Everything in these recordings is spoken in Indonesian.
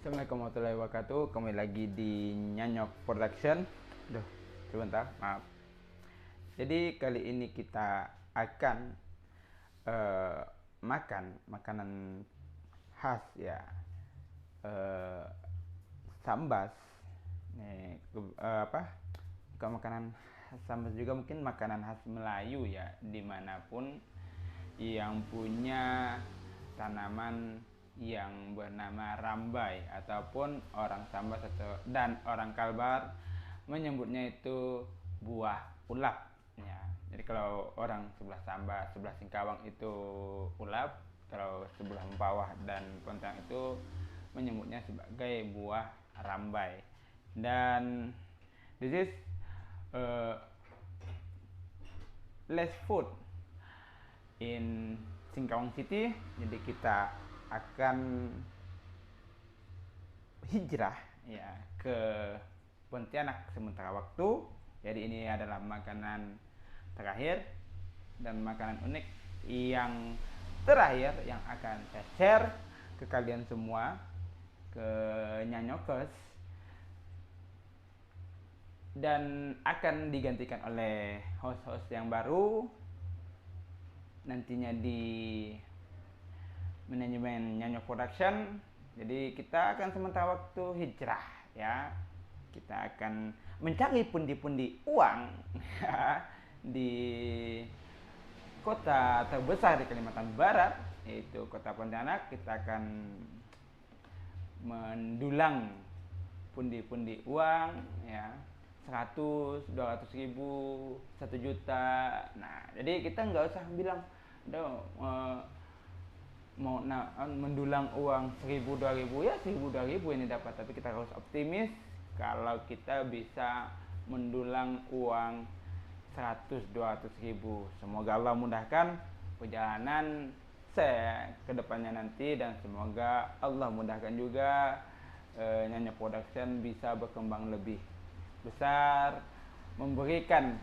Assalamualaikum warahmatullahi wabarakatuh. Kembali lagi di Nyanyok Production. Duh, sebentar, maaf. Jadi kali ini kita akan eh, makan makanan khas ya, eh, sambas. Nih, bukan makanan khas sambas juga, mungkin makanan khas Melayu ya, dimanapun yang punya tanaman yang bernama rambai ataupun orang Sambas dan orang Kalbar menyebutnya itu buah ulap ya. Jadi kalau orang sebelah Sambas, sebelah Singkawang itu ulap, kalau sebelah Mempawah dan Pontianak itu menyebutnya sebagai buah rambai. Dan this is uh, less food in Singkawang City. Jadi kita akan hijrah ya ke Pontianak sementara waktu. Jadi ini adalah makanan terakhir dan makanan unik yang terakhir yang akan saya share ke kalian semua, ke Nyanyokers, dan akan digantikan oleh host-host yang baru nantinya di manajemen Nyanyok Production. Jadi kita akan sementara waktu hijrah ya. Kita akan mencari pundi-pundi uang di kota terbesar di Kalimantan Barat, yaitu kota Pontianak. Kita akan mendulang pundi-pundi uang ya, 100, 200 ribu, 1 juta. Nah, jadi kita nggak usah bilang mau mendulang uang 1000 2000 ya 1000 2000 ini dapat, tapi kita harus optimis kalau kita bisa mendulang uang 100 200 ribu. Semoga Allah mudahkan perjalanan saya ke depannya nanti, dan semoga Allah mudahkan juga Nyanyok Production bisa berkembang lebih besar, memberikan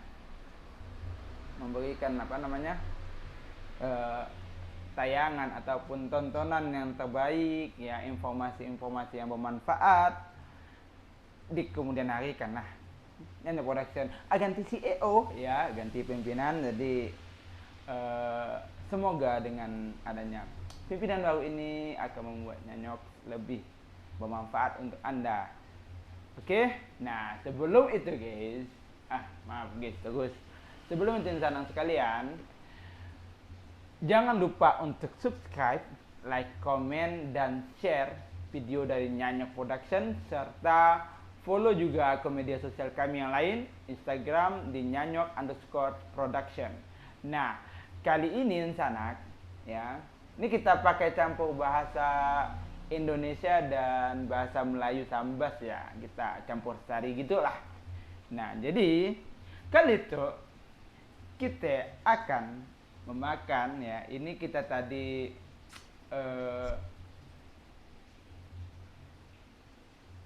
tayangan ataupun tontonan yang terbaik ya, informasi-informasi yang bermanfaat di kemudian hari. Karena Nyanyok Production ganti CEO ya, ganti pimpinan. Jadi semoga dengan adanya pimpinan baru ini akan membuat Nyanyok lebih bermanfaat untuk Anda. Oke, nah sebelum itu guys, sebelum itu senang sekalian, jangan lupa untuk subscribe, like, komen, dan share video dari Nyanyok Production, serta follow juga ke media sosial kami yang lain, Instagram di Nyanyok_production. Nah, kali ini Sanak ya, ini kita pakai campur bahasa Indonesia dan bahasa Melayu Sambas ya, kita campur sari gitulah. Nah, jadi kali itu kita akan memakan ya, ini kita tadi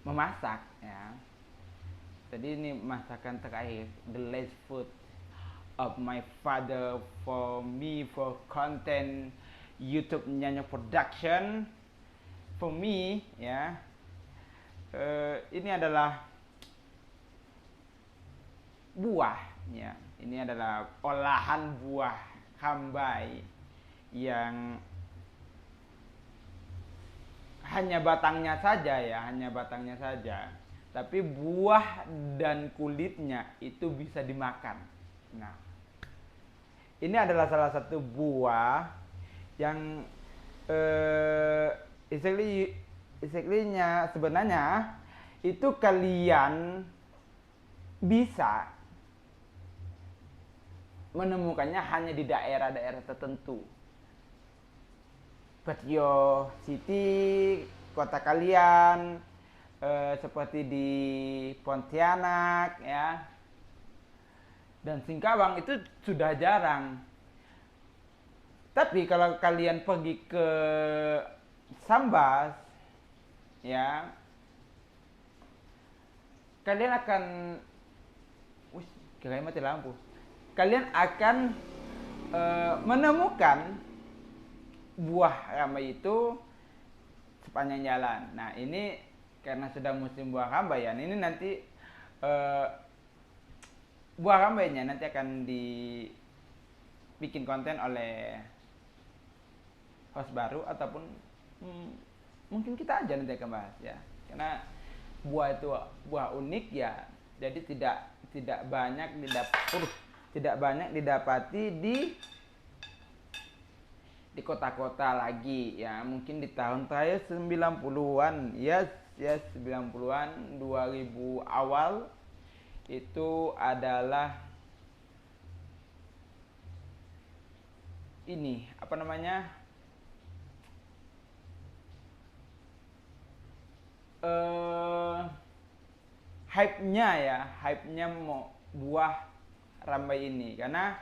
memasak ya. Jadi ini masakan terakhir, the last food of my father for me, for content YouTube Nyanyok Production. For me ya, ini adalah buah ya. Ini adalah olahan buah rambai yang hanya batangnya saja ya, hanya batangnya saja, tapi buah dan kulitnya itu bisa dimakan. Nah, ini adalah salah satu buah yang istiqlinya sebenarnya itu kalian bisa menemukannya hanya di daerah-daerah tertentu. Batio City, kota kalian, seperti di Pontianak ya, dan Singkawang itu sudah jarang. Tapi kalau kalian pergi ke Sambas ya, kalian akan kirain mati lampu. Kalian akan menemukan buah rambai itu sepanjang jalan. Nah ini karena sudah musim buah rambai ya, ini nanti buah rambainya nanti akan dibikin konten oleh host baru ataupun mungkin kita aja nanti akan bahas ya, karena buah itu buah unik ya, jadi tidak banyak didapati di kota-kota lagi ya, mungkin di tahun terakhir 90-an ya 90-an 2000 awal itu adalah ini apa namanya hype-nya mau buah rambai ini, karena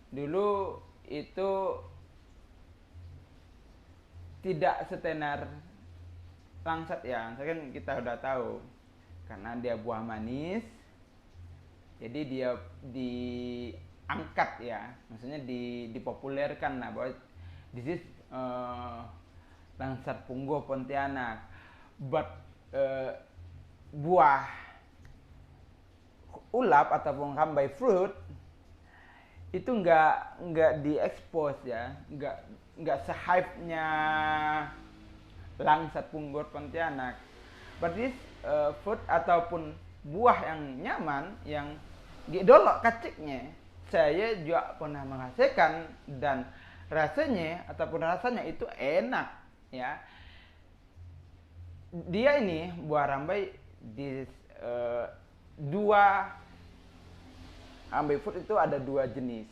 dulu itu tidak setenar langsat ya, kan kita udah tahu karena dia buah manis, jadi dia diangkat ya, maksudnya dipopulerkan lah bahwa this is langsat punggo Pontianak, but buah ulap ataupun rambai fruit itu nggak diekspos ya, nggak se-hype-nya langsat punggur Pontianak. But this fruit ataupun buah yang nyaman, yang dolok kaciknya, saya juga pernah merasakan dan rasanya itu enak ya. Dia ini buah rambai di dua rambai fruit itu ada dua jenis.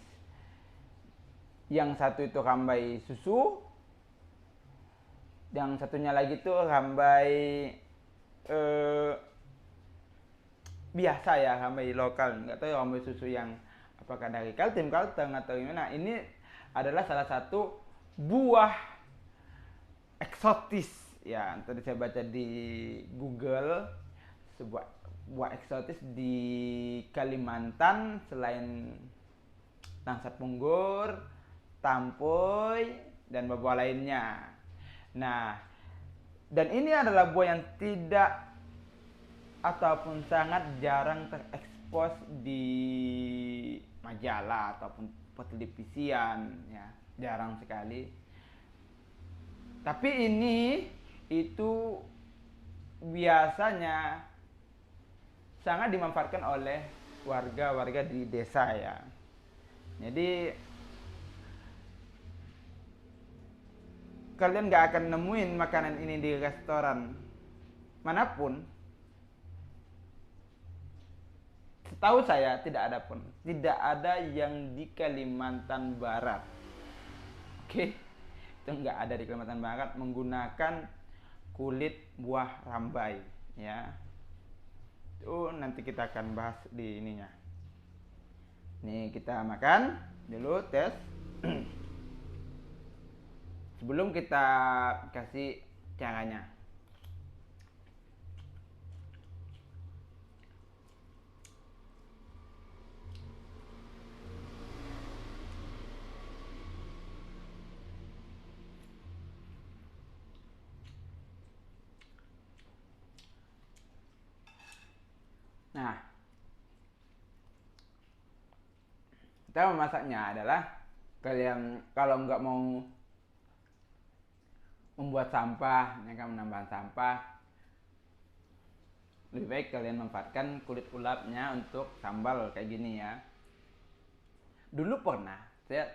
Yang satu itu rambai susu, yang satunya lagi itu rambai biasa ya, rambai lokal. Nggak tahu rambai susu yang apakah dari Kaltim, Kalteng atau gimana. Ini adalah salah satu buah eksotis ya. Tadi saya baca di Google, sebuah buah eksotis di Kalimantan selain langsat punggur, tampoy, dan buah lainnya. Nah, dan ini adalah buah yang tidak ataupun sangat jarang terekspos di majalah ataupun televisian ya, jarang sekali. Tapi ini itu biasanya sangat dimanfaatkan oleh warga-warga di desa ya. Jadi kalian gak akan nemuin makanan ini di restoran manapun. Setahu saya tidak ada yang di Kalimantan Barat. Oke, itu nggak ada di Kalimantan Barat menggunakan kulit buah rambai ya. Itu nanti kita akan bahas di ininya. Nih kita makan dulu, tes. Sebelum kita kasih caranya. Nah, kita memasaknya adalah kalian kalau nggak mau membuat sampah, yang akan menambah sampah, lebih baik kalian manfaatkan kulit ulapnya untuk sambal kayak gini ya. Dulu pernah saya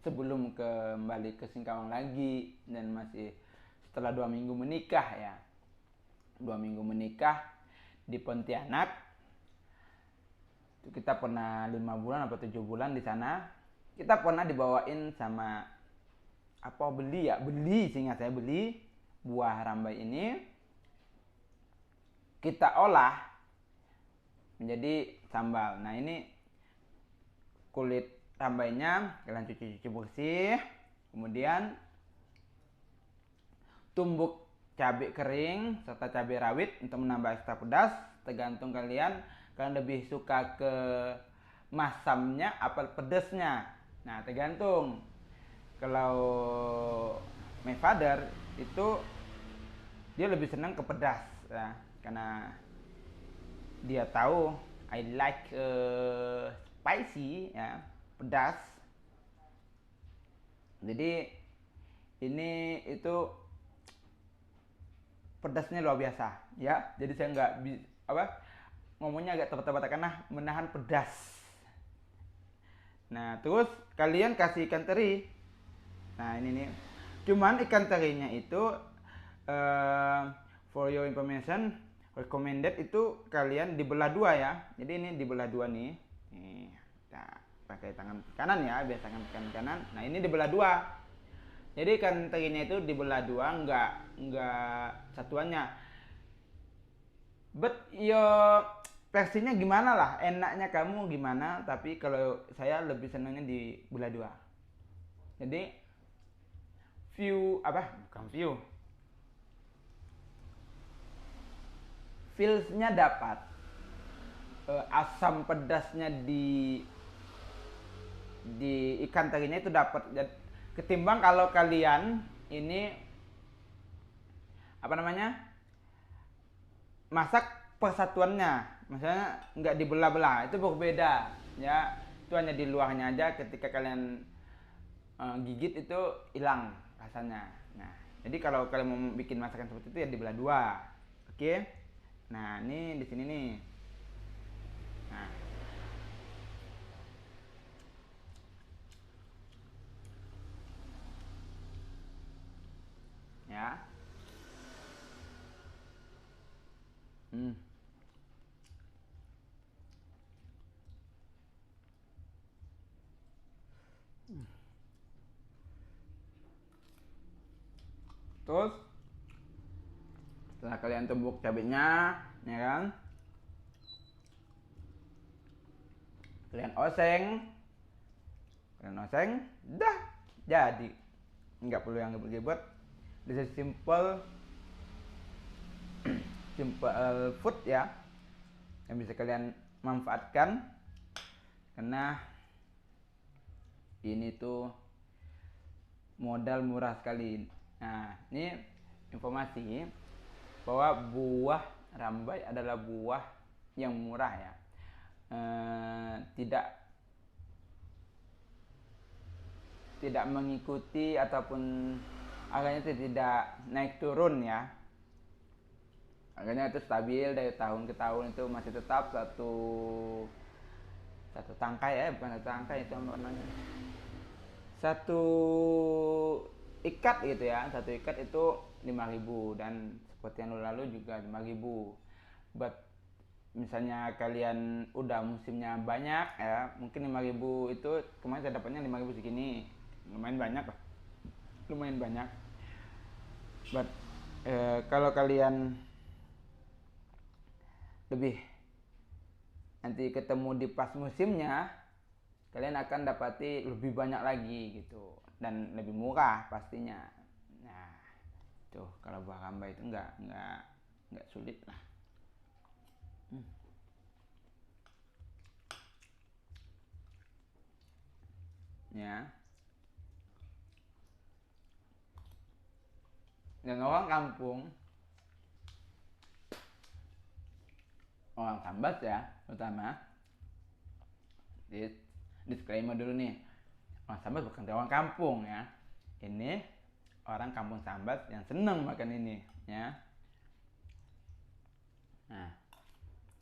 sebelum kembali ke Singkawang lagi dan masih setelah 2 minggu menikah ya, 2 minggu menikah di Pontianak. Kita pernah 5 bulan atau 7 bulan di sana. Kita pernah dibawain sama seingat saya beli buah rambai ini, kita olah menjadi sambal. Nah ini kulit rambainya kalian cuci bersih, kemudian tumbuk cabai kering serta cabai rawit untuk menambah ekstra pedas, tergantung kalian lebih suka ke masamnya apa pedesnya. Nah tergantung. Kalau my father itu dia lebih senang ke pedas ya, karena dia tahu I like spicy ya, pedas. Jadi ini itu pedasnya luar biasa ya. Jadi saya nggak ngomongnya agak terbata-bata karena menahan pedas. Nah, terus kalian kasih ikan teri. Nah, ini nih. Cuman ikan terinya itu for your information, recommended itu kalian dibelah dua ya. Jadi ini dibelah dua nih. Nih, kita pakai tangan kanan ya, biasa tangan kanan. Nah, ini dibelah dua. Jadi ikan terinya itu dibelah dua, nggak satuannya. But your versinya gimana lah, enaknya kamu gimana, tapi kalau saya lebih senangnya di belah dua. Jadi bukan view, feelsnya dapat, asam pedasnya di ikan terinya itu dapat, ketimbang kalau kalian ini masak persatuannya, misalnya nggak dibelah-belah, itu berbeda ya. Itu hanya di luarnya aja, ketika kalian gigit itu hilang rasanya. Nah, jadi kalau kalian mau bikin masakan seperti itu ya dibelah dua. Oke. Nah, ini di sini nih. Nah. Ya. Terus setelah kalian tumbuk cabenya, ya kan, kalian oseng, dah jadi. Nggak perlu yang ribet-ribet. This is simple food ya, yang bisa kalian manfaatkan, karena ini tuh modal murah sekali. Nah, ini informasi bahwa buah rambai adalah buah yang murah ya, tidak mengikuti ataupun harganya tidak naik turun ya. Harganya itu stabil dari tahun ke tahun, itu masih tetap satu tangkai ya, bukan satu tangkai, itu namanya satu ikat gitu ya. Satu ikat itu 5.000, dan seperti yang lalu juga 5.000. But misalnya kalian udah musimnya banyak ya, mungkin 5.000 itu kemarin saya dapatnya 5.000 segini, lumayan banyak lah, lumayan banyak. But kalau kalian lebih nanti ketemu di pas musimnya, kalian akan dapati lebih banyak lagi gitu, dan lebih murah pastinya. Nah, tuh kalau buah rambai itu nggak sulit lah. Ya. Dan orang kampung, orang Sambas ya terutama, disclaimer dulu nih, orang Sambas bukan orang kampung ya. Ini orang kampung Sambas yang seneng makan ini ya.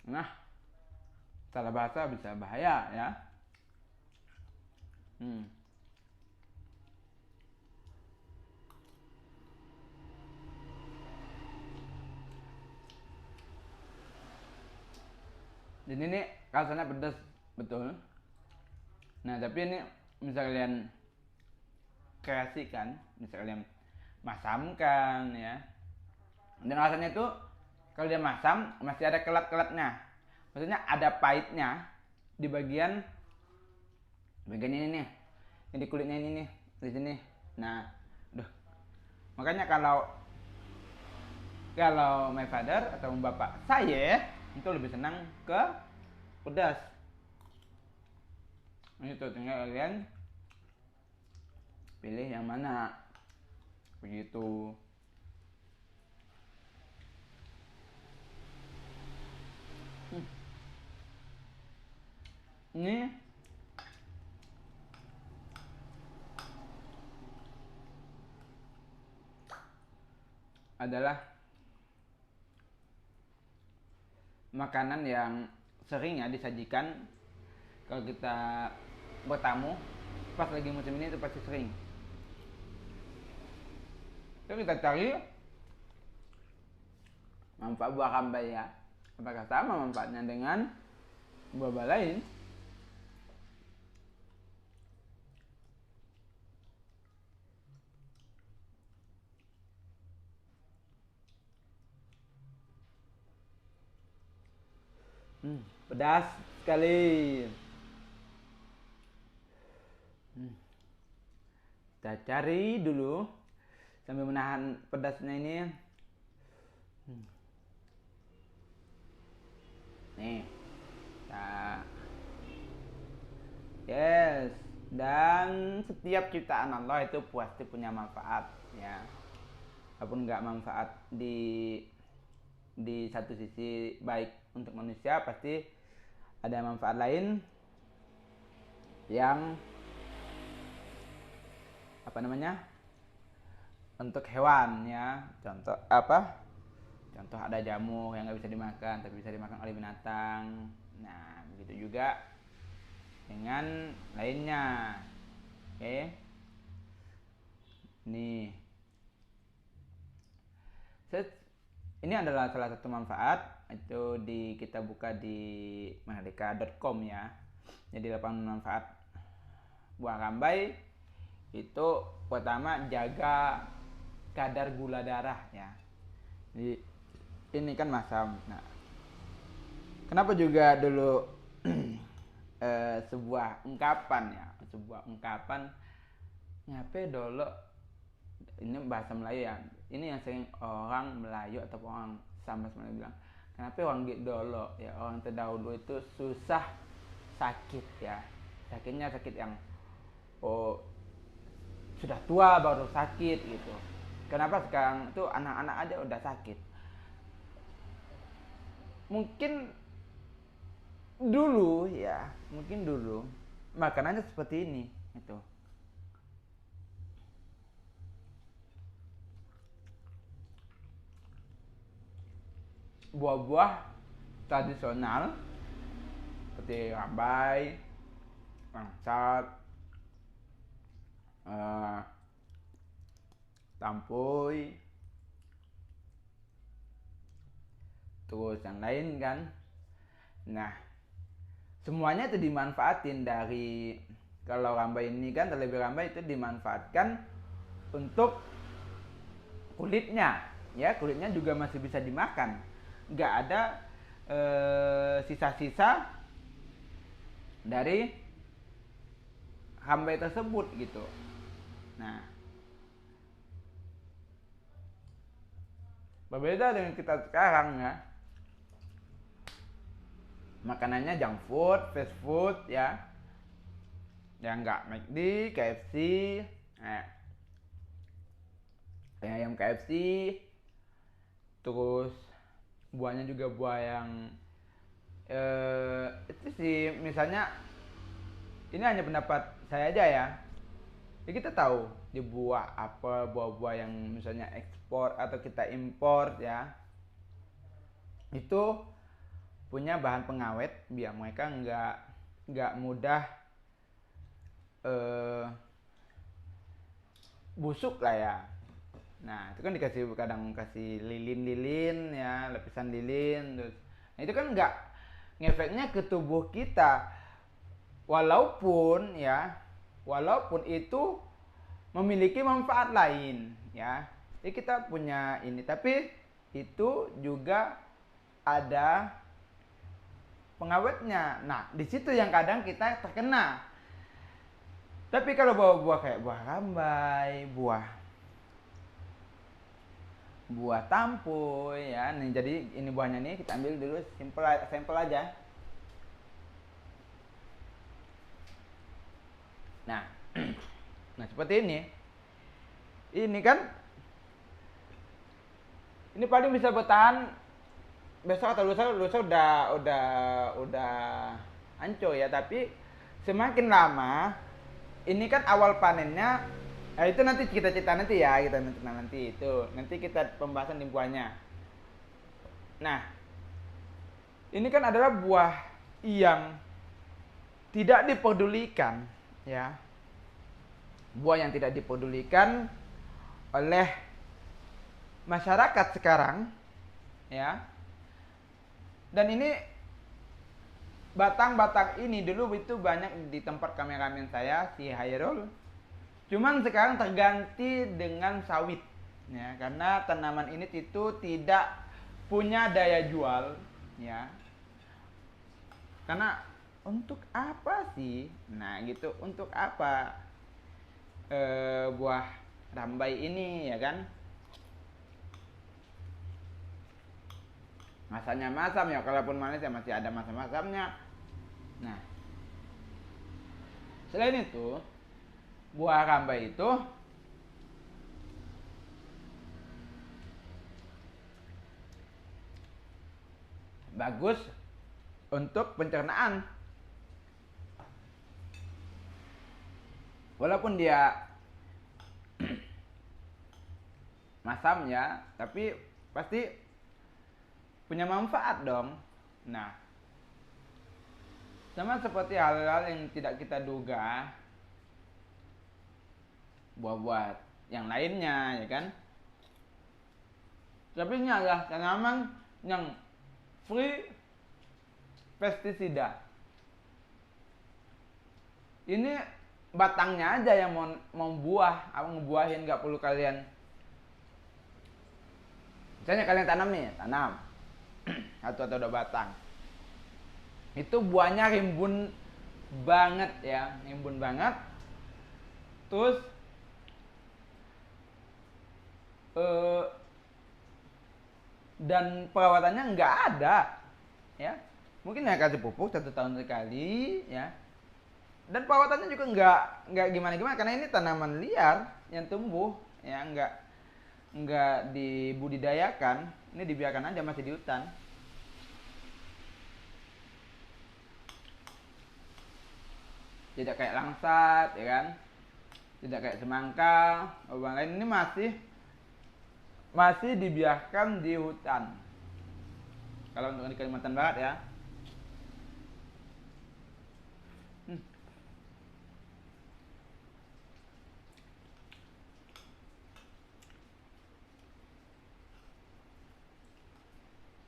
Nah, salah bahasa bisa bahaya ya. Jadi ini rasanya pedas betul. Nah, tapi ini misal kalian kreasikan, misal kalian masamkan ya, dan rasanya itu kalau dia masam masih ada kelat-kelatnya, maksudnya ada pahitnya di bagian ini nih, ini kulitnya ini nih, di sini. Nah, makanya kalau my father atau bapak saya itu lebih senang ke pedas. Itu tinggal kalian pilih yang mana begitu. Ini adalah makanan yang sering ya disajikan kalau kita bertamu pas lagi musim ini, itu pasti sering. Terus kita cari manfaat buah rambai ya. Apakah sama manfaatnya dengan buah-buah lain? Pedas sekali. Kita cari dulu sambil menahan pedasnya ini. Nih. Nah. Yes. Dan setiap ciptaan Allah itu pasti punya manfaat ya. Walaupun nggak manfaat di satu sisi baik untuk manusia, pasti ada manfaat lain yang untuk hewan ya. Contoh ada jamur yang nggak bisa dimakan tapi bisa dimakan oleh binatang. Nah, begitu juga dengan lainnya. Oke. Nih. Ini adalah salah satu manfaat, itu kita buka di merdeka.com ya. Jadi lapangan manfaat buah rambai itu pertama jaga kadar gula darah ya. Jadi ini kan masam. Nah, kenapa juga dulu sebuah ungkapan ngape dulu, ini bahasa Melayu ya, ini yang sering orang Melayu atau orang sama Melayu bilang, kenapa orang dulu ya, orang terdahulu itu susah sakit ya, sakitnya sakit yang sudah tua baru sakit gitu. Kenapa sekarang tuh anak-anak aja udah sakit? Mungkin dulu makanannya seperti ini gitu. Buah-buah tradisional seperti rambai, langsat, tampoy, terus yang lain kan. Nah, semuanya itu dimanfaatin. Dari kalau rambai ini kan, terlebih rambai itu dimanfaatkan untuk kulitnya ya, kulitnya juga masih bisa dimakan, nggak ada sisa-sisa dari rambai tersebut gitu. Nah, berbeda dengan kita sekarang ya, makanannya junk food, fast food ya, yang nggak McD, KFC, ayam KFC, terus buahnya juga buah yang itu sih, misalnya ini hanya pendapat saya aja ya. Kita tahu di buah-buah yang misalnya ekspor atau kita impor ya, itu punya bahan pengawet biar mereka nggak mudah busuk lah ya. Nah, itu kan kadang kasih lilin ya, lapisan lilin terus. Nah, itu kan nggak ngefeknya ke tubuh kita, walaupun itu memiliki manfaat lain ya. Jadi kita punya ini, tapi itu juga ada pengawetnya. Nah, di situ yang kadang kita terkena. Tapi kalau buah-buah kayak buah rambai, buah tampoy ya. Nih, jadi ini buahnya nih kita ambil dulu sampel aja. Nah, nah seperti ini. Ini kan, ini paling bisa bertahan besok atau lusa udah hancur ya. Tapi semakin lama, ini kan awal panennya, itu nanti kita cerita nanti ya, nanti kita pembahasan di buahnya. Nah, ini kan adalah buah yang tidak dipedulikan ya, buah yang tidak dipedulikan oleh masyarakat sekarang ya. Dan ini batang-batang ini dulu itu banyak di tempat kameramen saya si Hairul, cuman sekarang terganti dengan sawit ya, karena tanaman ini itu tidak punya daya jual ya. Karena untuk apa sih, nah gitu, untuk apa buah rambai ini ya kan, masanya masam ya, kalaupun manis ya masih ada masam-masamnya. Nah, selain itu buah rambai itu bagus untuk pencernaan. Walaupun dia masam ya, tapi pasti punya manfaat dong. Nah, sama seperti hal-hal yang tidak kita duga, buah-buah yang lainnya ya kan. Tapi ini adalah tanaman yang free pestisida. Ini batangnya aja yang mau buah, apa ngebuahin, nggak perlu kalian. Misalnya kalian tanam nih, atau udah batang, itu buahnya rimbun banget ya, rimbun banget. Terus dan perawatannya nggak ada ya, mungkin ya kasih pupuk 1 tahun sekali ya. Dan perawatannya juga nggak gimana-gimana, karena ini tanaman liar yang tumbuh ya, nggak dibudidayakan, ini dibiarkan aja masih di hutan. Tidak kayak langsat ya kan, tidak kayak semangka, bawang lain, ini masih dibiarkan di hutan. Kalau untuk di Kalimantan Barat ya.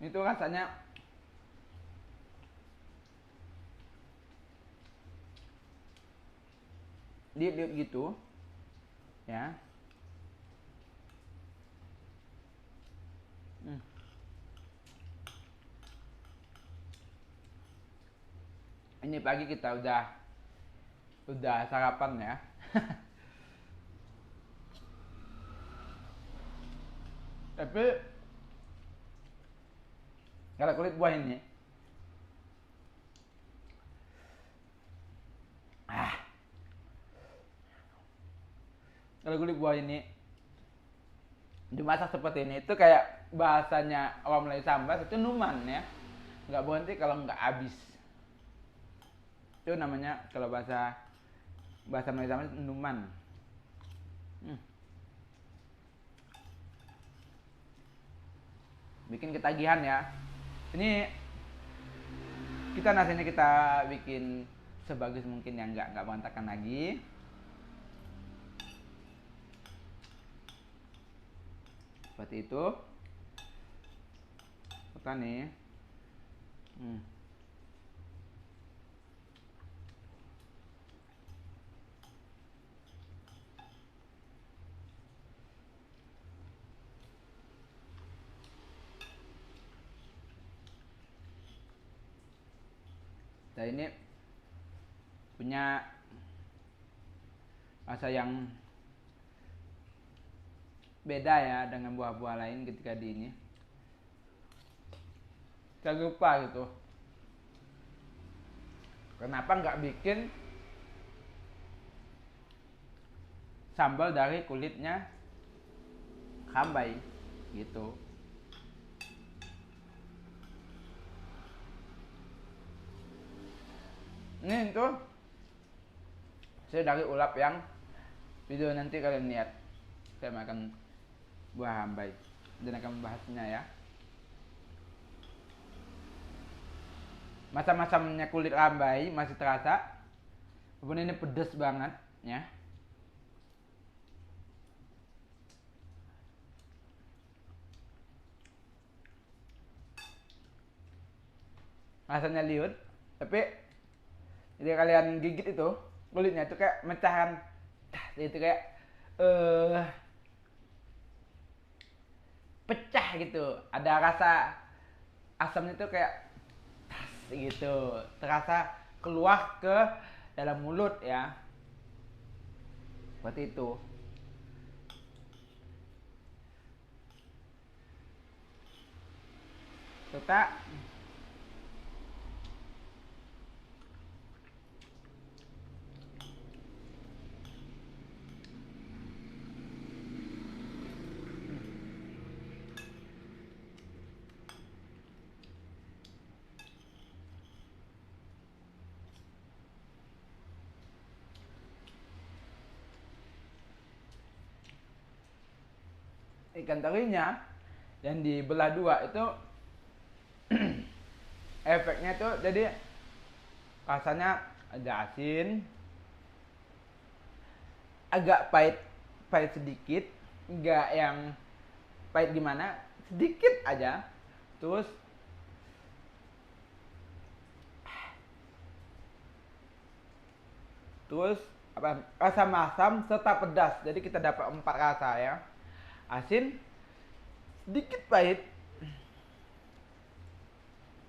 Itu rasanya liut-liut gitu ya. Ini pagi kita udah sarapan ya. Tapi kalau kulit buah ini kalau kulit buah ini dimasak seperti ini, itu kayak bahasanya orang Melayu Sambas itu numan ya, nggak berhenti kalau nggak habis. Itu namanya kalau bahasa Melayu Sambas numan. Bikin ketagihan ya. Ini nasinya kita bikin sebagus mungkin yang nggak berantakan lagi. Seperti itu. Bukan nih. Dan ini punya rasa yang beda ya dengan buah-buah lain ketika di ini. Saya lupa gitu, kenapa nggak bikin sambal dari kulitnya rambai gitu. Ini itu saya dari ulap yang video nanti kalian lihat. Saya makan buah rambai dan akan membahasnya ya. Masam-masamnya kulit rambai masih terasa. Walaupun ini pedas banget ya. Rasanya liut, tapi jadi kalian gigit itu kulitnya itu kayak mecahan, itu kayak pecah gitu. Ada rasa asamnya itu kayak gitu, terasa keluar ke dalam mulut ya. Seperti itu. Kita ikan terinya yang dibelah dua itu efeknya tuh jadi rasanya ada asin, agak pahit, pahit sedikit, nggak yang pahit gimana, sedikit aja. Terus apa, rasa masam serta pedas, jadi kita dapat 4 rasa ya. Asin, sedikit pahit,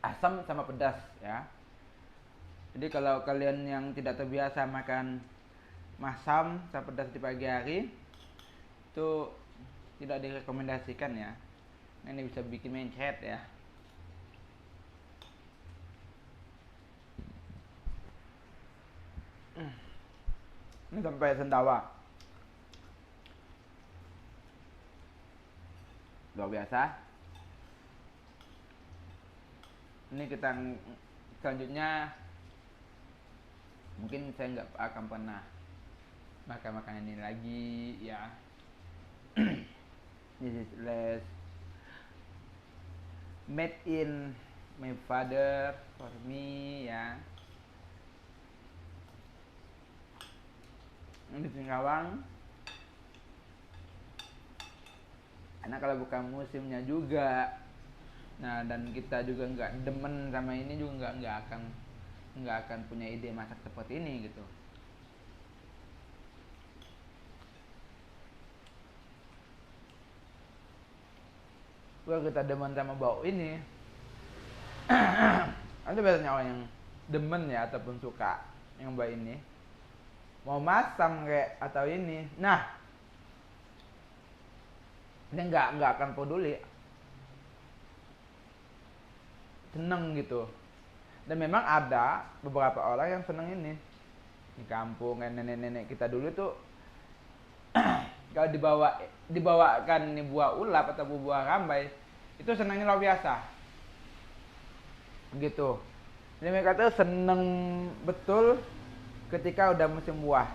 asam sama pedas ya. Jadi kalau kalian yang tidak terbiasa makan masam sama pedas di pagi hari, itu tidak direkomendasikan ya. Ini bisa bikin mencret ya. Ini sampai sendawa. Luar biasa. Ini kita selanjutnya mungkin saya nggak akan pernah makan makanan ini lagi ya. This is less made in my father for me ya. Ini di Singkawang. Karena kalau bukan musimnya juga, nah dan kita juga nggak demen sama ini juga nggak akan punya ide masak seperti ini gitu. Kalau kita demen sama bau ini, ada biasanya orang yang demen ya ataupun suka yang bau ini, mau masam kayak atau ini, nah dia nggak akan peduli, seneng gitu. Dan memang ada beberapa orang yang seneng ini di kampung, nenek-nenek kita dulu tuh kalau dibawakan nih buah ulap atau buah rambai itu senangnya luar biasa gitu. Jadi mereka tuh seneng betul ketika udah musim buah.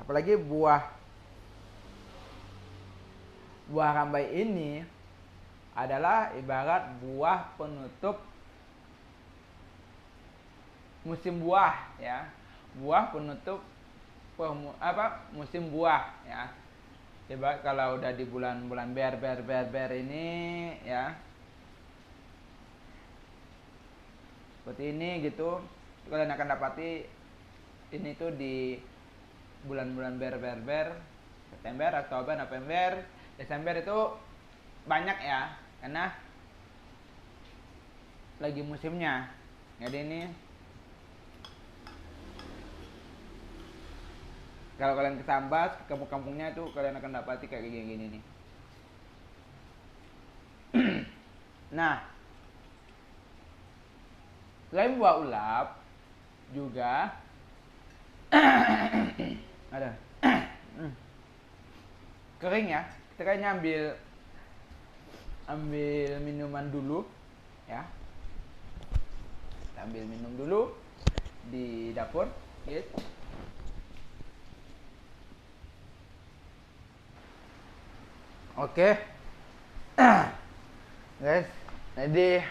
Apalagi buah rambai ini adalah ibarat buah penutup musim buah ya. Buah penutup musim buah ya. Ibarat kalau udah di bulan-bulan ber ini ya. Seperti ini gitu. Kalian akan dapati ini tuh di bulan-bulan ber September, Oktober, November, Desember itu banyak ya, karena lagi musimnya. Jadi ini kalau kalian ke Sambas, ke kampung-kampungnya itu kalian akan dapati kayak gini nih. Nah, selain buah ulap juga ada kering ya. Kita kayaknya ambil minuman dulu ya. Kita ambil minum dulu. di dapur, guys. Oke, guys. Jadi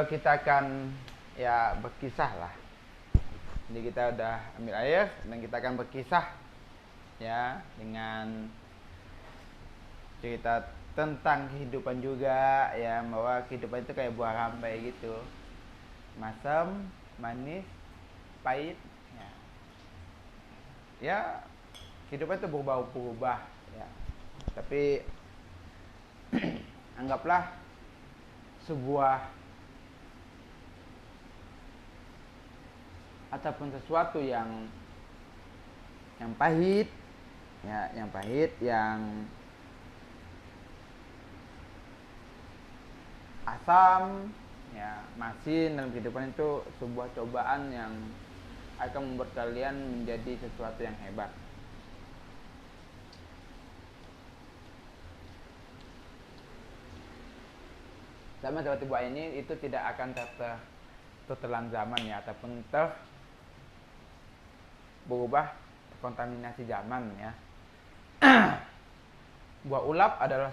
kita akan ya berkisah lah. Jadi kita udah ambil air dan kita akan berkisah ya dengan cerita tentang kehidupan juga ya, bahwa kehidupan itu kayak buah rampai gitu, masam, manis, pahit ya. Ya kehidupan itu berubah-ubah ya, tapi anggaplah sebuah ataupun sesuatu yang pahit ya, yang pahit, yang asam ya, masin dalam kehidupan itu sebuah cobaan yang akan membuat kalian menjadi sesuatu yang hebat. Sama seperti buah ini, itu tidak akan tertelan zaman ya, ataupun berubah, terkontaminasi zaman ya. Buah ulap adalah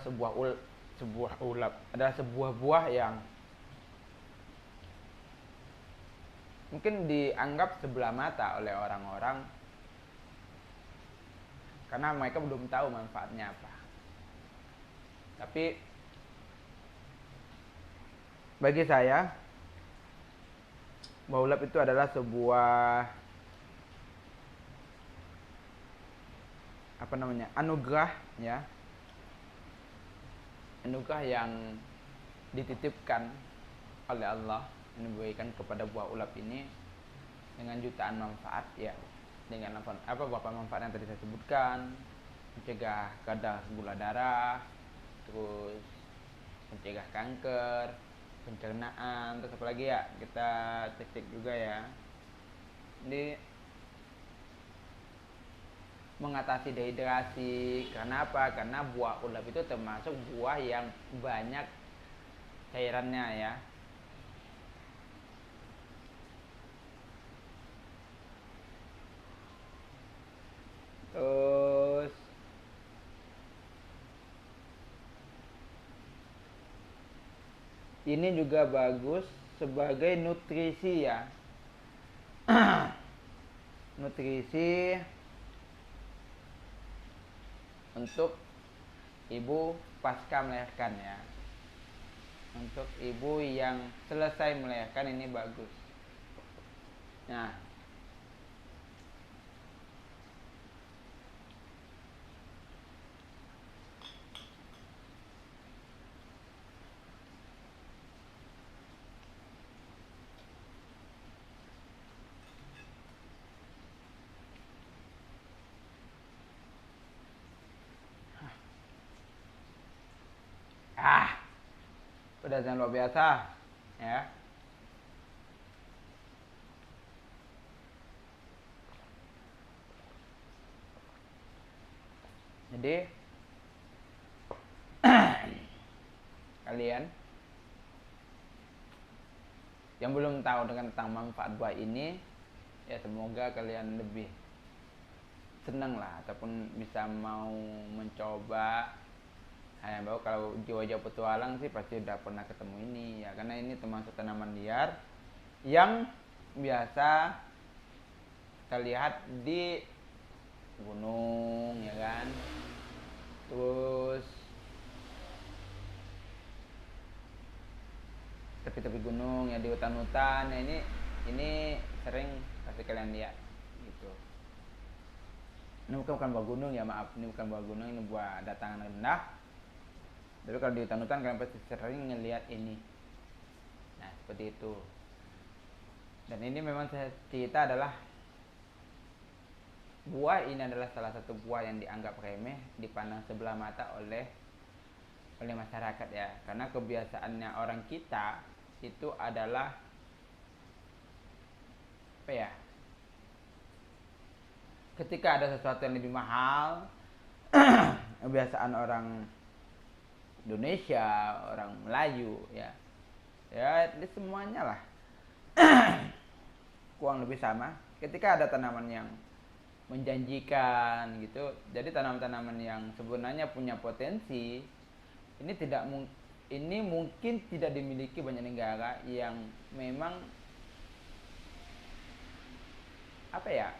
sebuah buah yang mungkin dianggap sebelah mata oleh orang-orang karena mereka belum tahu manfaatnya apa. Tapi bagi saya, buah ulap itu adalah sebuah anugerah ya, anugerah yang dititipkan oleh Allah, yang diberikan kepada buah ulap ini dengan jutaan manfaat ya. Dengan beberapa manfaat yang tadi saya sebutkan: mencegah kadar gula darah, terus mencegah kanker, pencernaan, terus apa lagi ya, kita cek juga ya. Ini mengatasi dehidrasi. Karena apa? Karena buah ulap itu termasuk buah yang banyak cairannya ya. Terus ini juga bagus sebagai nutrisi ya. Nutrisi untuk ibu pasca melahirkan ya. Untuk ibu yang selesai melahirkan ini bagus. Nah, pedas yang luar biasa ya. Jadi kalian yang belum tahu tentang manfaat buah ini ya, semoga kalian lebih senang lah, ataupun bisa mau mencoba. Bahwa kalau jiwa-jiwa petualang sih pasti udah pernah ketemu ini ya, karena ini termasuk tanaman liar yang biasa terlihat di gunung ya kan, terus tepi-tepi gunung ya, di hutan-hutan ya. Ini sering pasti kalian lihat gitu. Ini bukan buah gunung ya, maaf, ini bukan buah gunung, ini buah datangan rendah. Tapi kalau di hutan-hutan kalian pasti sering ngelihat ini. Nah seperti itu. Dan ini memang saya cerita adalah buah ini adalah salah satu buah yang dianggap remeh, dipandang sebelah mata oleh masyarakat ya. Karena kebiasaannya orang kita itu adalah apa ya? Ketika ada sesuatu yang lebih mahal, kebiasaan orang Indonesia, orang Melayu ya, ya ini semuanya lah kurang lebih sama. Ketika ada tanaman yang menjanjikan gitu, jadi tanaman-tanaman yang sebenarnya punya potensi, ini ini mungkin tidak dimiliki banyak negara yang memang apa ya,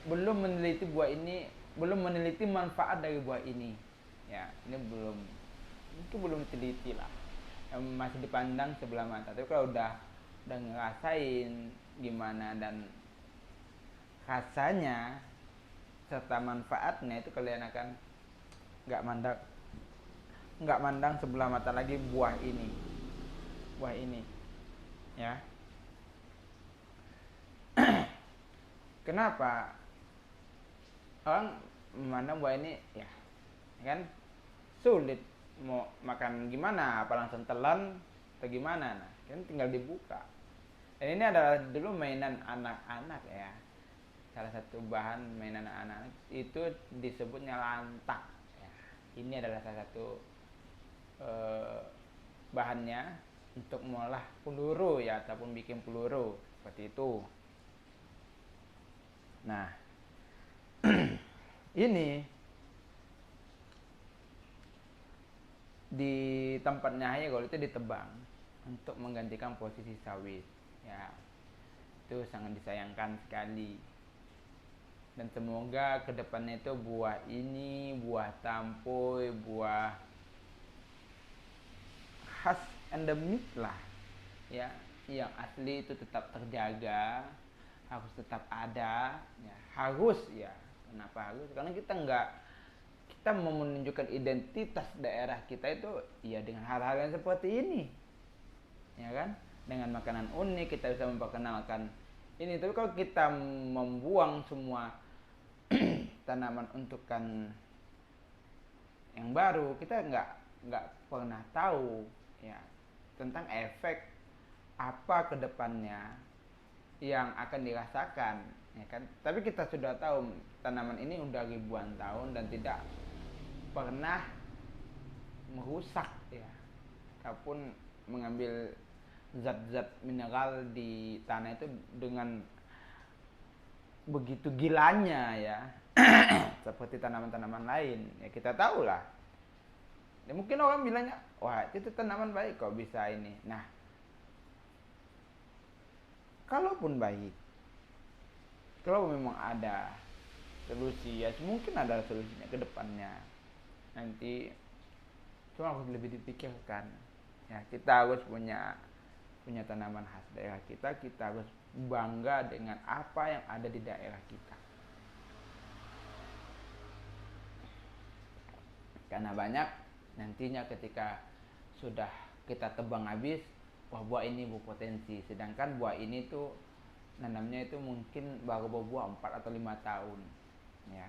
belum meneliti buah ini, belum meneliti manfaat dari buah ini. Ya, ini mungkin belum diteliti lah. Yang masih dipandang sebelah mata. Tapi kalau udah ngerasain gimana dan rasanya serta manfaatnya, itu kalian akan nggak mandang sebelah mata lagi buah ini ya. Kenapa orang memandang buah ini ya kan sulit, mau makan gimana, apa langsung telan atau gimana, nah kan tinggal dibuka. Dan ini adalah dulu mainan anak-anak ya, salah satu bahan mainan anak-anak itu disebutnya lantak ya. Ini adalah salah satu bahannya untuk mengolah peluru ya, ataupun bikin peluru seperti itu. Nah ini di tempatnya Hayagol itu ditebang untuk menggantikan posisi sawit ya. Itu sangat disayangkan sekali. Dan semoga kedepannya itu buah ini, buah tampoy, buah khas endemik lah ya, yang asli itu tetap terjaga, harus tetap ada ya, harus ya. Kenapa harus? Karena kita mau menunjukkan identitas daerah kita itu ya dengan hal-hal yang seperti ini ya kan, dengan makanan unik kita bisa memperkenalkan ini. Tapi kalau kita membuang semua tanaman untukan yang baru, kita nggak pernah tahu ya tentang efek apa kedepannya yang akan dirasakan ya kan. Tapi kita sudah tahu tanaman ini udah ribuan tahun dan tidak pernah merusak ya, ataupun mengambil zat-zat mineral di tanah itu dengan begitu gilanya ya. Seperti tanaman-tanaman lain ya, kita tahu lah ya, mungkin orang bilangnya wah itu tanaman baik kok bisa ini. Nah kalaupun baik, kalau memang ada solusi ya, mungkin ada solusinya ke depannya nanti, cuma harus lebih dipikirkan ya. Kita harus punya tanaman khas daerah kita, kita harus bangga dengan apa yang ada di daerah kita. Karena banyak nantinya ketika sudah kita tebang habis, wah buah ini berpotensi, sedangkan buah ini tuh nanamnya itu mungkin baru berbuah 4 atau 5 tahun ya.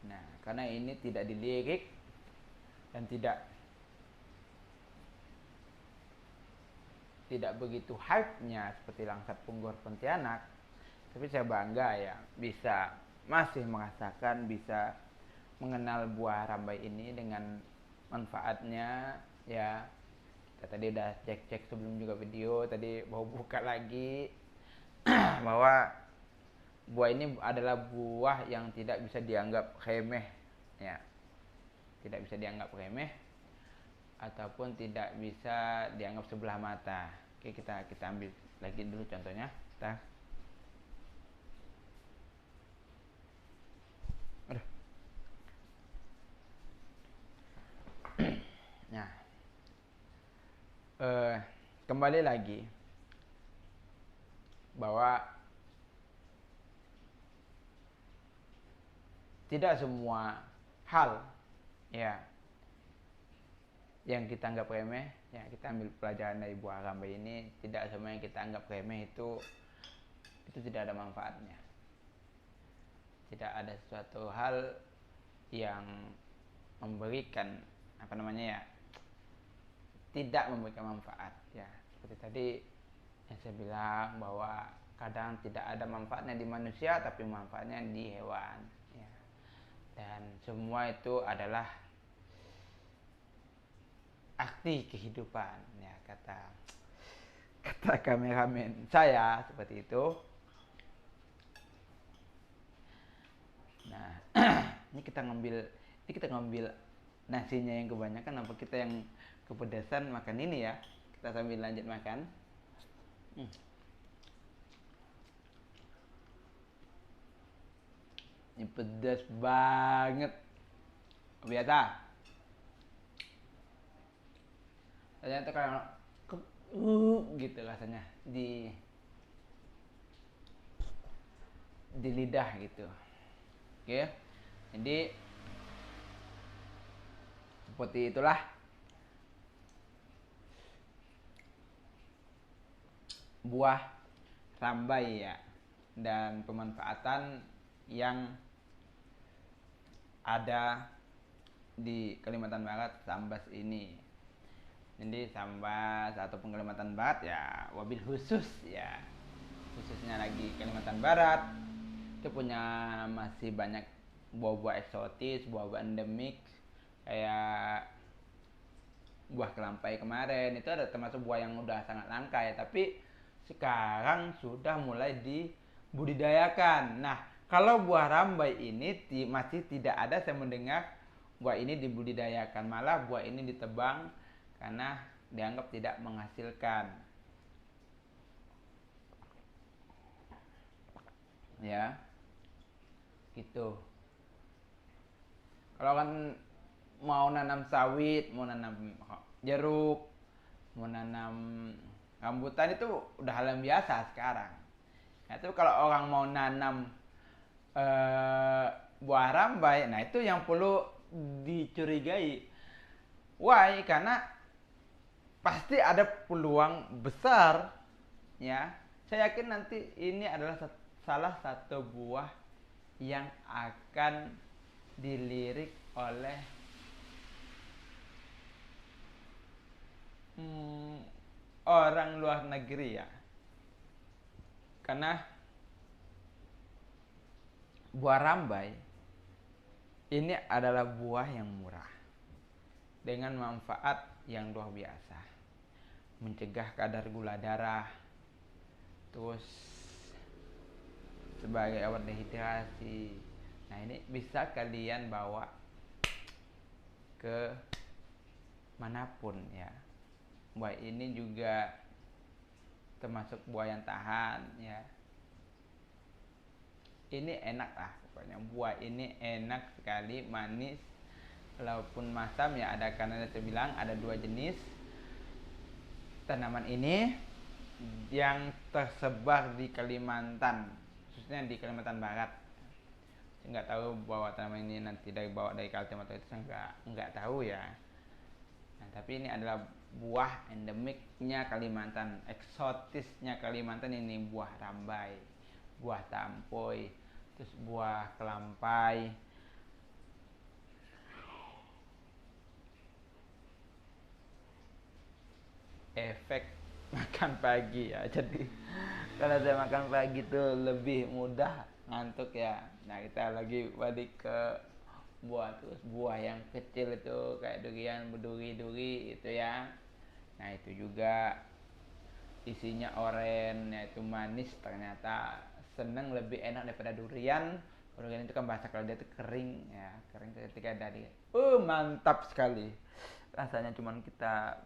Nah karena ini tidak dilirik dan tidak begitu hype-nya seperti langsat punggur Pontianak, tapi saya bangga ya bisa masih merasakan, bisa mengenal buah rambai ini dengan manfaatnya ya. Kita tadi udah cek sebelum juga video, tadi mau buka lagi bahwa buah ini adalah buah yang tidak bisa dianggap remeh ya, tidak bisa dianggap remeh ataupun tidak bisa dianggap sebelah mata. Oke, kita ambil lagi dulu contohnya. Nah kembali lagi bahwa tidak semua hal ya yang kita anggap remeh ya, kita ambil pelajaran dari buah rambai ini, tidak semua yang kita anggap remeh itu tidak ada manfaatnya. Tidak ada suatu hal yang memberikan tidak memberikan manfaat ya. Seperti tadi yang saya bilang bahwa kadang tidak ada manfaatnya di manusia tapi manfaatnya di hewan ya. Dan semua itu adalah arti kehidupan ya, kata kata kameramen saya seperti itu. Nah, ini kita ngambil nasinya yang kebanyakan, apa kita yang kepedasan makan ini ya. Kita sambil lanjut makan. Ini pedas banget. Biasa. Ternyata kalau gitu rasanya di lidah gitu. Oke. Jadi seperti itulah buah rambai ya, dan pemanfaatan yang ada di Kalimantan Barat, Sambas ini. Jadi Sambas ataupun Kalimantan Barat ya, wabil khusus ya, khususnya lagi Kalimantan Barat itu punya masih banyak buah-buah eksotis, buah-buah endemik kayak buah kelampai kemarin itu ada termasuk buah yang udah sangat langka ya, tapi sekarang sudah mulai dibudidayakan. Nah, kalau buah rambai ini masih tidak ada saya mendengar buah ini dibudidayakan, malah buah ini ditebang karena dianggap tidak menghasilkan. Ya. Gitu. Kalau kan mau nanam sawit, mau nanam jeruk, mau nanam rambutan itu udah hal yang biasa sekarang. Nah, itu kalau orang mau nanam buah rambai, nah itu yang perlu dicurigai. Why? Karena pasti ada peluang besar ya. Saya yakin nanti ini adalah salah satu buah yang akan dilirik oleh orang luar negeri ya. Karena buah rambai ini adalah buah yang murah dengan manfaat yang luar biasa, mencegah kadar gula darah, terus sebagai obat dehidrasi. Nah, ini bisa kalian bawa ke manapun ya. Buah ini juga termasuk buah yang tahan ya. Ini enak lah pokoknya, buah ini enak sekali, manis walaupun masam ya. Ada, karena saya bilang ada dua jenis tanaman ini yang tersebar di Kalimantan, khususnya di Kalimantan Barat. Saya nggak tahu bahwa tanaman ini nanti bawa dari Kaltim atau itu, saya nggak tahu ya. Nah, tapi ini adalah buah endemiknya Kalimantan, eksotisnya Kalimantan. Ini buah rambai, buah tampoy, terus buah kelampai. Efek makan pagi ya. Jadi kalau saya makan pagi tuh lebih mudah ngantuk ya. Nah, kita lagi balik ke buah, terus buah yang kecil itu kayak durian, berduri-duri itu ya. Nah, itu juga isinya oren, yaitu manis, ternyata seneng, lebih enak daripada durian. Durian itu kan basah, kalau dia itu kering ya, kering ketika dari mantap sekali rasanya. Cuman kita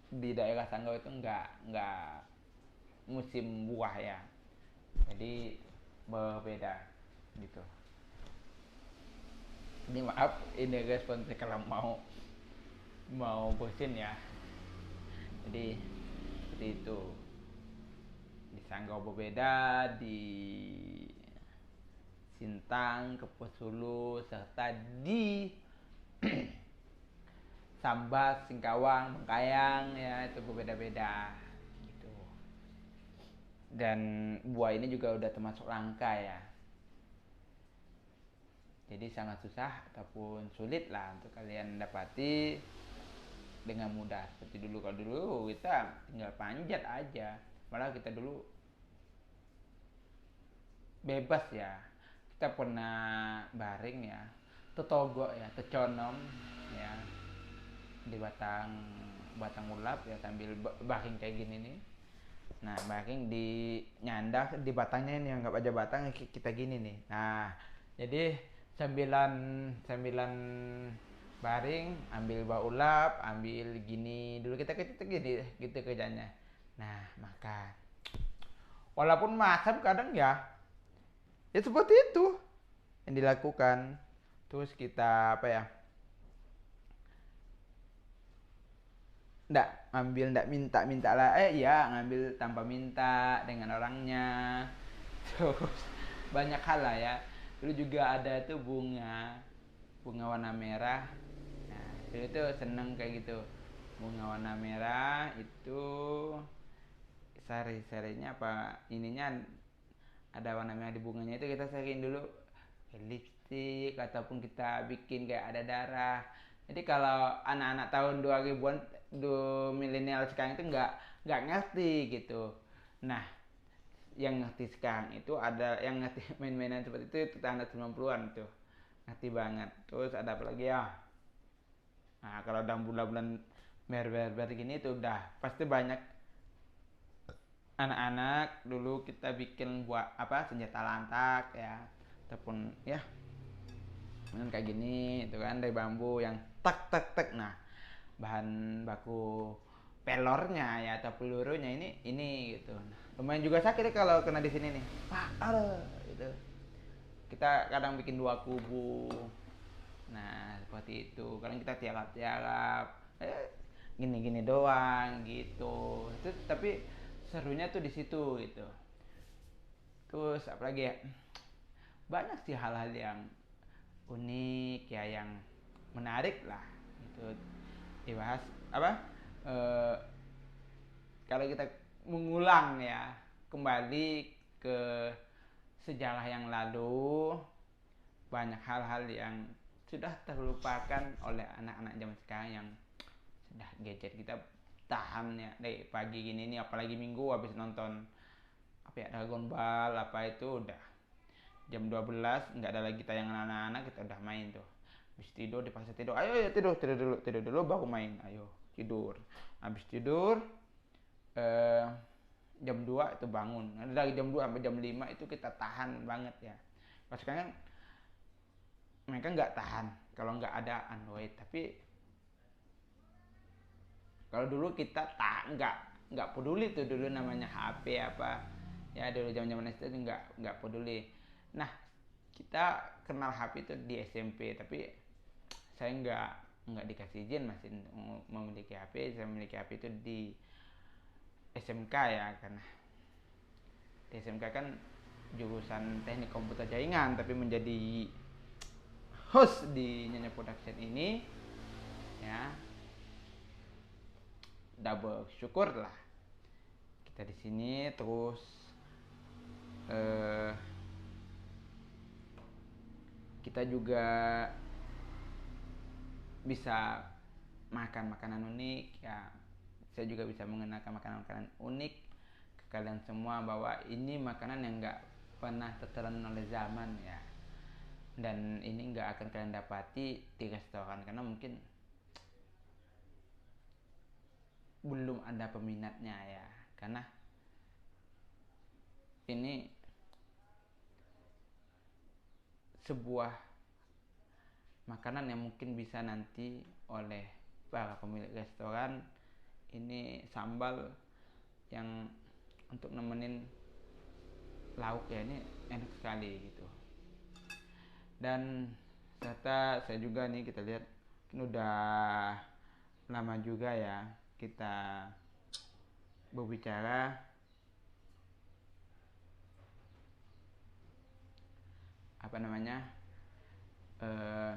di daerah Sanggau itu nggak musim buah ya, jadi berbeda gitu. Ini maaf, ini responsnya kalau mau bosin ya. Jadi seperti itu, di Sanggau berbeda, di Sintang, Kepusulu, serta di Sambas, Singkawang, Bengkayang ya, itu berbeda-beda gitu. Dan buah ini juga udah termasuk langka ya, jadi sangat susah ataupun sulit lah untuk kalian dapati dengan mudah seperti dulu. Kalau dulu kita tinggal panjat aja, malah kita dulu bebas ya. Kita pernah baring ya, tetogok ya, teconom ya, di batang ulap ya, sambil baring kayak gini nih. Nah, backing di nyandak di batangnya ini, anggap aja batang kita gini nih. Nah, jadi sambilan sambilan baring, ambil bau ulap, ambil gini dulu kita gini gitu kerjanya. Nah, maka walaupun masam kadang ya seperti itu yang dilakukan. Terus kita apa ya? Ndak minta lah, ya ngambil tanpa minta dengan orangnya. Terus banyak hal lah ya. Dulu juga ada tuh bunga warna merah. Nah, dulu tuh seneng kayak gitu, bunga warna merah itu sari-sarinya apa ininya ada warna merah di bunganya, itu kita sariin dulu lipstick ataupun kita bikin kayak ada darah. Jadi kalau anak-anak tahun 2000-an, milenial sekarang itu nggak ngerti gitu. Nah, yang ngerti sekarang itu ada yang ngerti main-mainan seperti itu tanda 90-an tuh. Ngerti banget. Terus ada apa lagi ya? Nah, kalau dalam bulan-bulan ber gini itu udah pasti banyak anak-anak dulu kita bikin buat apa senjata lantak ya, ataupun ya kayak gini itu kan dari bambu yang tak tak tak. Nah, bahan baku pelornya ya atau pelurunya ini gitu. Nah, lumayan juga sakit ya kalau kena di sini nih. Pak, ada gitu. Kita kadang bikin 2 kubu. Nah, seperti itu. Kadang kita tiarap-tiarap. Gini-gini doang gitu. Itu tapi serunya tuh di situ gitu. Terus apalagi ya? Banyak sih hal-hal yang unik ya, yang menarik lah itu dibahas apa eh, kalau kita mengulang ya kembali ke sejarah yang lalu, banyak hal-hal yang sudah terlupakan oleh anak-anak zaman sekarang yang sudah gadget kita tahan ya dari pagi gini nih, apalagi minggu habis nonton apa ya Dragon Ball apa itu udah jam 12 nggak ada lagi tayangan anak-anak, kita udah main tuh. Habis tidur dipaksa tidur, ayo, ayo tidur dulu baru main, ayo tidur. Habis tidur eh, jam 2 itu bangun. Dari jam 2 sampai jam 5 itu kita tahan banget ya. Pas sekarang mereka nggak tahan kalau nggak ada Android, tapi kalau dulu kita nggak peduli tuh dulu namanya HP apa ya, dulu zaman-zaman SD itu nggak peduli. Nah, kita kenal HP itu di SMP, tapi saya nggak dikasih izin masih memiliki HP. Saya memiliki HP itu di SMK ya, karena di SMK kan jurusan teknik komputer jaringan, tapi menjadi host di Nyonya Production ini ya double syukur lah kita di sini. Terus eh, kita juga bisa makan makanan unik ya. Saya juga bisa mengenalkan makanan-makanan unik ke kalian semua, bahwa ini makanan yang nggak pernah tertelan oleh zaman ya, dan ini nggak akan kalian dapati di restoran karena mungkin belum ada peminatnya ya, karena ini sebuah makanan yang mungkin bisa nanti oleh para pemilik restoran. Ini sambal yang untuk nemenin lauk ya, ini enak sekali gitu. Dan serta saya juga nih, kita lihat ini udah lama juga ya kita berbicara, apa namanya eh,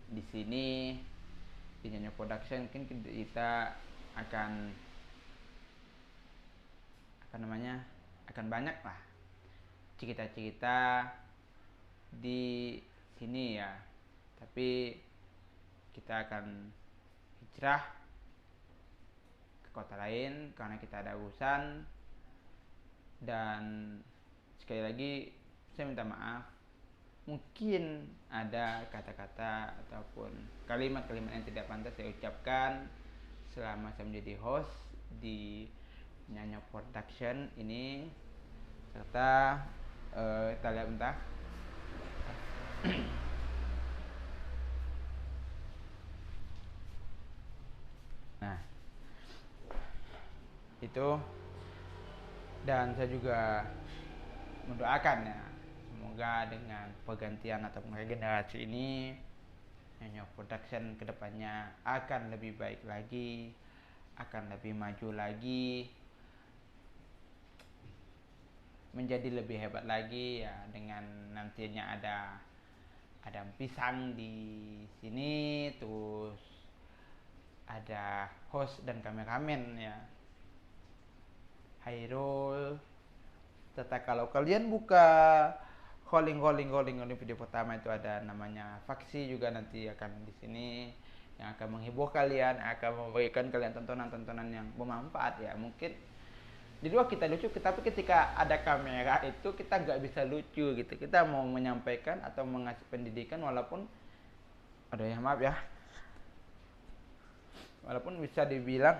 di sini di Nyonya Production mungkin kita akan apa namanya akan banyak lah cerita-cerita di sini ya, tapi kita akan hijrah ke kota lain karena kita ada urusan. Dan sekali lagi saya minta maaf, mungkin ada kata-kata ataupun kalimat-kalimat yang tidak pantas saya ucapkan selama saya menjadi host di Nyanyok Production ini, serta kita lihat bentar. Nah, itu, dan saya juga mendoakan ya, semoga dengan pergantian atau regenerasi ini Nyanyok Production kedepannya akan lebih baik lagi, akan lebih maju lagi, menjadi lebih hebat lagi ya, dengan nantinya ada pisang di sini, terus ada host dan kameramen ya, Hairul. Serta kalau kalian buka calling video pertama itu ada namanya Faksi juga, nanti akan di sini yang akan menghibur kalian, akan memberikan kalian tontonan-tontonan yang bermanfaat ya. Mungkin di luar kita lucu, tapi ketika ada kamera itu kita nggak bisa lucu gitu. Kita mau menyampaikan atau mengasih pendidikan, walaupun aduh ya maaf ya, walaupun bisa dibilang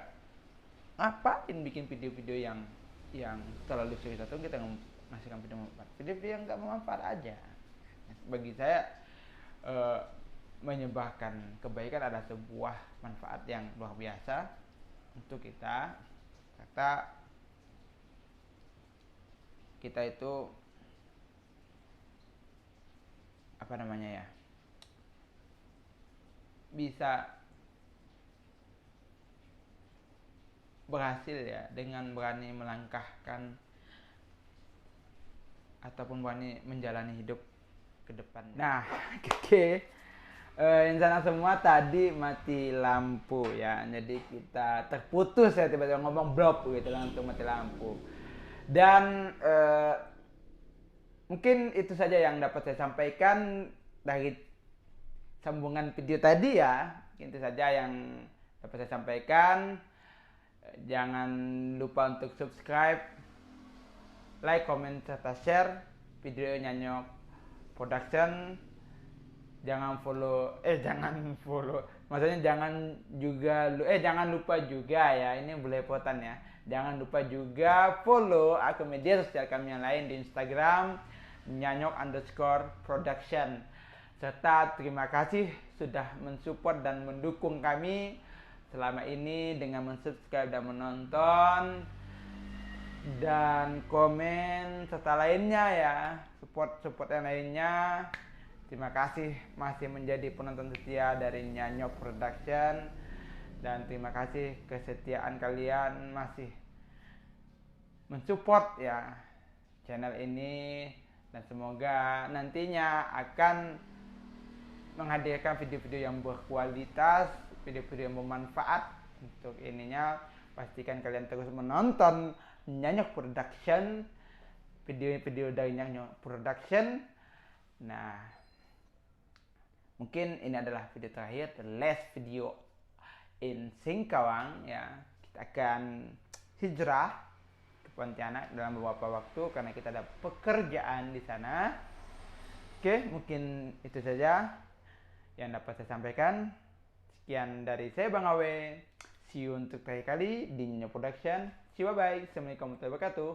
ngapain bikin video-video yang terlalu serius, atau kita ngasihkan video yang nggak bermanfaat aja. Bagi saya menyebarkan kebaikan adalah sebuah manfaat yang luar biasa untuk kita, serta kita itu apa namanya ya, bisa berhasil ya dengan berani melangkahkan ataupun berani menjalani hidup ke depan. Nah, oke. Insana semua tadi mati lampu ya, jadi kita terputus ya, tiba-tiba ngomong blok gitu, langsung mati lampu. Dan mungkin itu saja yang dapat saya sampaikan dari sambungan video tadi ya. Mungkin itu saja yang dapat saya sampaikan. Jangan lupa untuk subscribe, like, comment, serta share video Nyanyok Production. Jangan maksudnya jangan lupa juga ya, ini belepotan ya. Jangan lupa juga follow akun media sosial kami yang lain di Instagram Nyanyok_production. Serta terima kasih sudah mensupport dan mendukung kami selama ini dengan mensubscribe dan menonton dan komen serta lainnya ya, support yang lainnya. Terima kasih masih menjadi penonton setia dari Nyanyok Production, dan terima kasih kesetiaan kalian masih mensupport ya channel ini, dan semoga nantinya akan menghadirkan video-video yang berkualitas, video-video yang bermanfaat untuk ininya. Pastikan kalian terus menonton Nyanyok Production, video-video dari Nyanyok Production. Nah, mungkin ini adalah video terakhir, the last video in Singkawang ya. Kita akan hijrah ke Pontianak dalam beberapa waktu karena kita ada pekerjaan di sana. Oke, mungkin itu saja yang dapat saya sampaikan. Sekian dari saya Bang Awe. See you untuk terakhir kali di Nyanyok Production. See you, bye bye. Assalamualaikum warahmatullahi wabarakatuh.